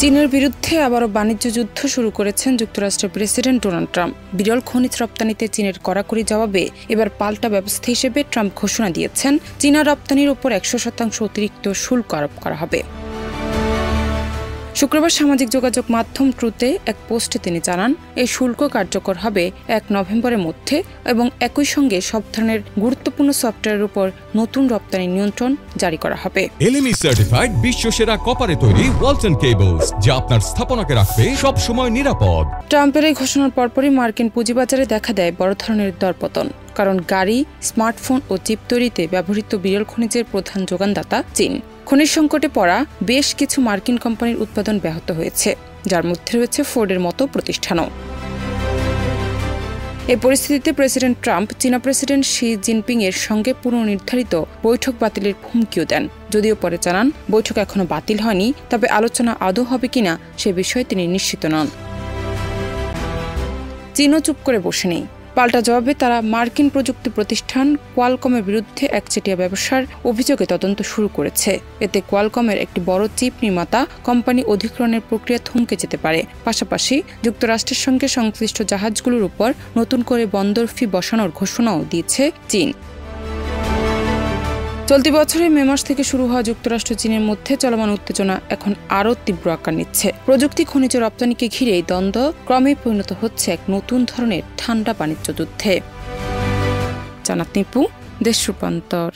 চীনের বিরুদ্ধে আবারও বাণিজ্য যুদ্ধ শুরু করেছেন যুক্তরাষ্ট্রের প্রেসিডেন্ট ডোনাল্ড ট্রাম্প। বিরল খনিজ রপ্তানিতে চীনের কড়াকড়ি জবাবে এবার পাল্টা ব্যবস্থা হিসেবে ট্রাম্প ঘোষণা দিয়েছেন চীনা রপ্তানির উপর 100% অতিরিক্ত শুল্ক আরোপ করা হবে। শুক্রবার সামাজিক যোগাযোগ মাধ্যম ট্রুথে এক পোস্টে তিনি জানান, এই শুল্ক কার্যকর হবে 1 নভেম্বরের মধ্যে এবং একই সঙ্গে সব ধরনের গুরুত্বপূর্ণ সফটওয়্যারের উপর নতুন রপ্তানি নিয়ন্ত্রণ জারি করা হবে। LME সার্টিফাইড বিশ্বসেরা কপারে তৈরি ওয়ালটন কেবলস, যা আপনার স্থাপনাকে রাখবে সব সময় নিরাপদ। ট্রাম্পের এই ঘোষণার পরপরই মার্কিন পুঁজিবাজারে দেখা দেয় বড় ধরনের দরপতন, কারণ গাড়ি, স্মার্টফোন ও চিপ তৈরিতে ব্যবহৃত বিরল খনিজের প্রধান যোগানদাতা চীন। খনিজ সংকটে পড়া বেশ কিছু মার্কিন কোম্পানির উৎপাদন ব্যাহত হয়েছে, যার মধ্যে রয়েছে ফোর্ডের মতো প্রতিষ্ঠানও। এই পরিস্থিতিতে প্রেসিডেন্ট ট্রাম্প চীনা প্রেসিডেন্ট শি জিনপিং এর সঙ্গে পূর্বনির্ধারিত বৈঠক বাতিলের হুমকিও দেন। যদিও পরে জানান বৈঠক এখনো বাতিল হয়নি, তবে আলোচনা আদৌ হবে কিনা সে বিষয়ে তিনি নিশ্চিত নন। চীনও চুপ করে বসে নেই। পাল্টা জবাবে তারা মার্কিন প্রযুক্তি প্রতিষ্ঠান কোয়ালকমের বিরুদ্ধে একচেটিয়া ব্যবসার অভিযোগে তদন্ত শুরু করেছে। এতে কোয়ালকমের একটি বড় চিপ নির্মাতা কোম্পানি অধিগ্রহণের প্রক্রিয়া থমকে যেতে পারে। পাশাপাশি যুক্তরাষ্ট্রের সঙ্গে সংশ্লিষ্ট জাহাজগুলোর উপর নতুন করে বন্দর ফি বসানোর ঘোষণাও দিয়েছে চীন। চলতি বছরের মে মাস থেকে শুরু হওয়া যুক্তরাষ্ট্র চীনের মধ্যে চলমান উত্তেজনা এখন আরও তীব্র আকার নিচ্ছে। প্রযুক্তি খনিজ রপ্তানিকে ঘিরে এই দ্বন্দ্ব ক্রমেই পরিণত হচ্ছে এক নতুন ধরনের ঠান্ডা বাণিজ্য যুদ্ধে। জানাত নিপু, দেশ রূপান্তর।